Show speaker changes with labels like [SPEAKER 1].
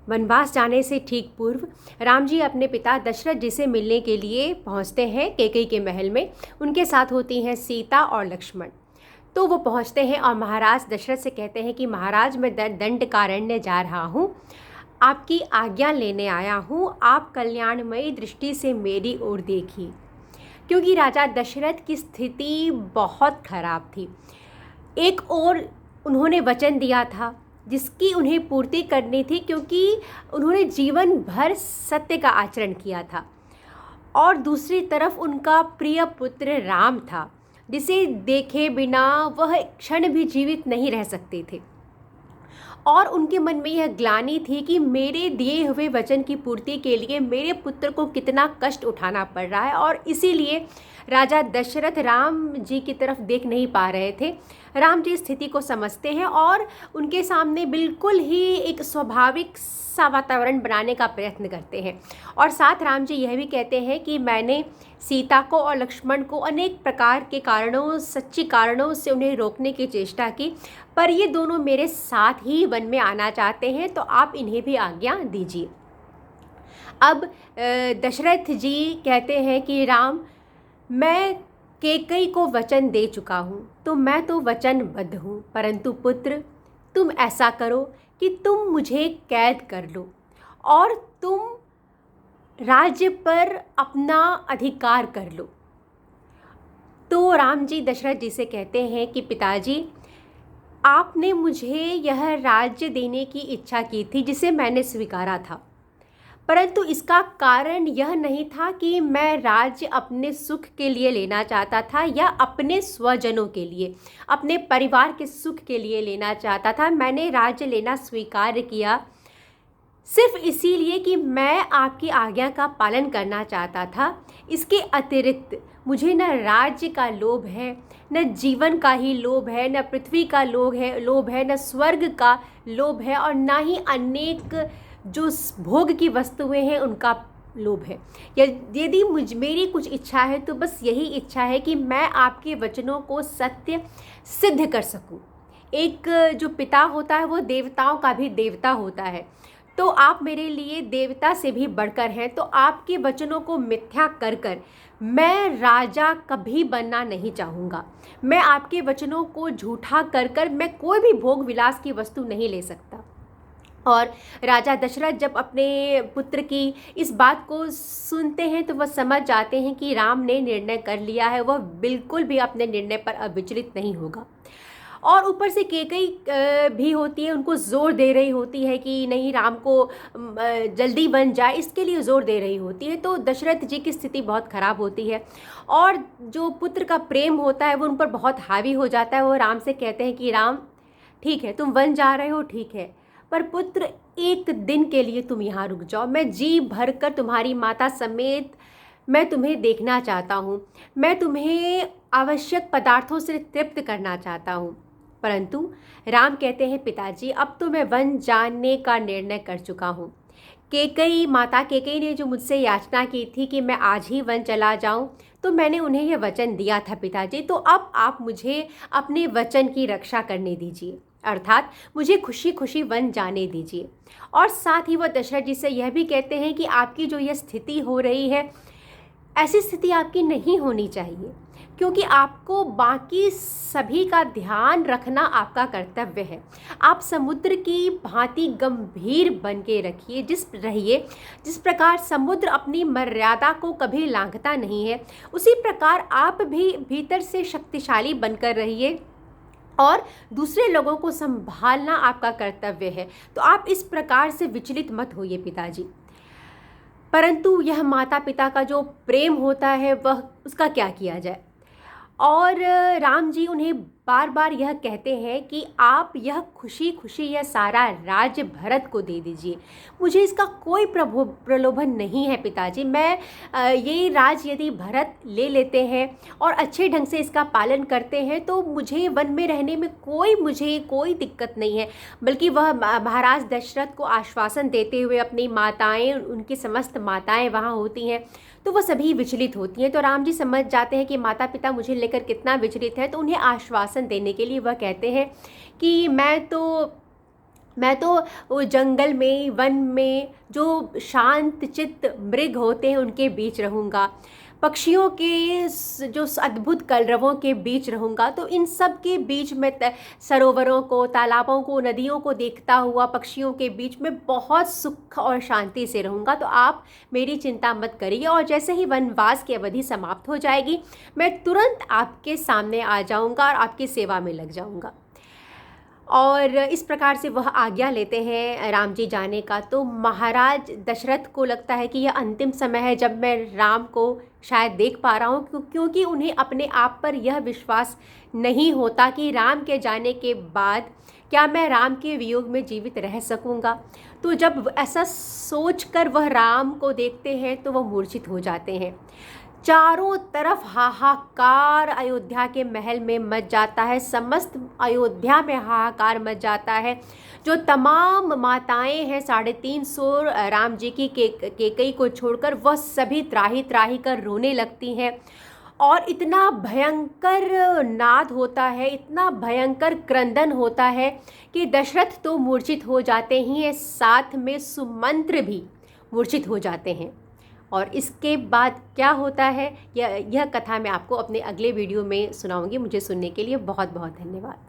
[SPEAKER 1] वनवास जाने से ठीक पूर्व राम जी अपने पिता दशरथ जी से मिलने के लिए पहुंचते हैं कैकेयी के महल में। उनके साथ होती हैं सीता और लक्ष्मण। तो वो पहुंचते हैं और महाराज दशरथ से कहते हैं कि महाराज, मैं दंडकारण्य जा रहा हूँ, आपकी आज्ञा लेने आया हूँ, आप कल्याणमयी दृष्टि से मेरी ओर देखिए। क्योंकि राजा दशरथ की स्थिति बहुत खराब थी। एक ओर उन्होंने वचन दिया था जिसकी उन्हें पूर्ति करनी थी, क्योंकि उन्होंने जीवन भर सत्य का आचरण किया था, और दूसरी तरफ उनका प्रिय पुत्र राम था जिसे देखे बिना वह क्षण भी जीवित नहीं रह सकते थे। और उनके मन में यह ग्लानि थी कि मेरे दिए हुए वचन की पूर्ति के लिए मेरे पुत्र को कितना कष्ट उठाना पड़ रहा है, और इसीलिए राजा दशरथ राम जी की तरफ देख नहीं पा रहे थे। राम जी स्थिति को समझते हैं और उनके सामने बिल्कुल ही एक स्वाभाविक सा वातावरण बनाने का प्रयत्न करते हैं। और साथ राम जी यह भी कहते हैं कि मैंने सीता को और लक्ष्मण को अनेक प्रकार के कारणों, सच्ची कारणों से उन्हें रोकने की चेष्टा की, पर ये दोनों मेरे साथ ही वन में आना चाहते हैं, तो आप इन्हें भी आज्ञा दीजिए। अब दशरथ जी कहते हैं कि राम, मैं कैकेयी को वचन दे चुका हूँ, तो मैं तो वचनबद्ध हूँ, परंतु पुत्र तुम ऐसा करो कि तुम मुझे कैद कर लो और तुम राज्य पर अपना अधिकार कर लो। तो राम जी दशरथ जी से कहते हैं कि पिताजी, आपने मुझे यह राज्य देने की इच्छा की थी जिसे मैंने स्वीकारा था, परंतु इसका कारण यह नहीं था कि मैं राज्य अपने सुख के लिए लेना चाहता था या अपने स्वजनों के लिए, अपने परिवार के सुख के लिए लेना चाहता था। मैंने राज्य लेना स्वीकार किया सिर्फ इसीलिए कि मैं आपकी आज्ञा का पालन करना चाहता था। इसके अतिरिक्त मुझे न राज्य का लोभ है, न जीवन का ही लोभ है, न पृथ्वी का लोभ है, न स्वर्ग का लोभ है, और न ही अनेक जो भोग की वस्तुएं हैं उनका लोभ है। यदि मेरी कुछ इच्छा है तो बस यही इच्छा है कि मैं आपके वचनों को सत्य सिद्ध कर सकूं। एक जो पिता होता है वो देवताओं का भी देवता होता है, तो आप मेरे लिए देवता से भी बढ़कर हैं। तो आपके वचनों को मिथ्या कर कर मैं राजा कभी बनना नहीं चाहूँगा। मैं आपके वचनों को झूठा कर कर मैं कोई भी भोग विलास की वस्तु नहीं ले सकता। और राजा दशरथ जब अपने पुत्र की इस बात को सुनते हैं तो वह समझ जाते हैं कि राम ने निर्णय कर लिया है, वह बिल्कुल भी अपने निर्णय पर अविचलित नहीं होगा। और ऊपर से कैकेयी भी होती है, उनको ज़ोर दे रही होती है कि नहीं, राम को जल्दी बन जाए, इसके लिए ज़ोर दे रही होती है। तो दशरथ जी की स्थिति बहुत ख़राब होती है और जो पुत्र का प्रेम होता है वो उन पर बहुत हावी हो जाता है। वो राम से कहते हैं कि राम, ठीक है तुम वन जा रहे हो, ठीक है, पर पुत्र एक दिन के लिए तुम यहाँ रुक जाओ। मैं जी भर कर तुम्हारी माता समेत मैं तुम्हें देखना चाहता हूँ, मैं तुम्हें आवश्यक पदार्थों से तृप्त करना चाहता हूँ। परंतु राम कहते हैं पिताजी, अब तो मैं वन जाने का निर्णय कर चुका हूँ। माता कैकेयी ने जो मुझसे याचना की थी कि मैं आज ही वन चला जाऊँ, तो मैंने उन्हें यह वचन दिया था पिताजी। तो अब आप मुझे अपने वचन की रक्षा करने दीजिए, अर्थात मुझे खुशी खुशी वन जाने दीजिए। और साथ ही वह दशरथ जी से यह भी कहते हैं कि आपकी जो यह स्थिति हो रही है, ऐसी स्थिति आपकी नहीं होनी चाहिए, क्योंकि आपको बाकी सभी का ध्यान रखना आपका कर्तव्य है। आप समुद्र की भांति गंभीर बन के रहिए। जिस प्रकार समुद्र अपनी मर्यादा को कभी लांघता नहीं है, उसी प्रकार आप भी भीतर से शक्तिशाली बनकर रहिए और दूसरे लोगों को संभालना आपका कर्तव्य है। तो आप इस प्रकार से विचलित मत होइए पिताजी। परंतु यह माता पिता का जो प्रेम होता है वह उसका क्या किया जाए। और राम जी उन्हें बार बार यह कहते हैं कि आप यह खुशी खुशी यह सारा राज्य भरत को दे दीजिए। मुझे इसका कोई प्रलोभन नहीं है पिताजी। मैं ये राज यदि भरत ले लेते हैं और अच्छे ढंग से इसका पालन करते हैं तो मुझे वन में रहने में मुझे कोई दिक्कत नहीं है। बल्कि वह महाराज दशरथ को आश्वासन देते हुए अपनी माताएं, उनकी समस्त माताएं वहाँ होती हैं, तो वह सभी विचलित होती हैं। तो राम जी समझ जाते हैं कि माता पिता मुझे लेकर कितना विचलित है, तो उन्हें आश्वासन देने के लिए वह कहते हैं कि मैं तो मैं तो वो जंगल में, वन में जो शांत चित्त मृग होते हैं उनके बीच रहूँगा, पक्षियों के जो अद्भुत कलरवों के बीच रहूँगा। तो इन सब के बीच में सरोवरों को, तालाबों को, नदियों को देखता हुआ पक्षियों के बीच में बहुत सुख और शांति से रहूँगा। तो आप मेरी चिंता मत करिए, और जैसे ही वनवास की अवधि समाप्त हो जाएगी, मैं तुरंत आपके सामने आ जाऊँगा और आपकी सेवा में लग जाऊँगा। और इस प्रकार से वह आज्ञा लेते हैं राम जी जाने का। तो महाराज दशरथ को लगता है कि यह अंतिम समय है जब मैं राम को शायद देख पा रहा हूँ, क्योंकि उन्हें अपने आप पर यह विश्वास नहीं होता कि राम के जाने के बाद क्या मैं राम के वियोग में जीवित रह सकूँगा। तो जब ऐसा सोचकर वह राम को देखते हैं तो वह मूर्छित हो जाते हैं। चारों तरफ हाहाकार अयोध्या के महल में मच जाता है, समस्त अयोध्या में हाहाकार मच जाता है। जो तमाम माताएं हैं 350 राम जी की केकई को छोड़कर, वह सभी त्राही त्राही कर रोने लगती हैं। और इतना भयंकर नाद होता है, इतना भयंकर क्रंदन होता है कि दशरथ तो मूर्छित हो जाते ही हैं, साथ में सुमंत्र भी मूर्छित हो जाते हैं। और इसके बाद क्या होता है, यह कथा मैं आपको अपने अगले वीडियो में सुनाऊंगी। मुझे सुनने के लिए बहुत बहुत धन्यवाद।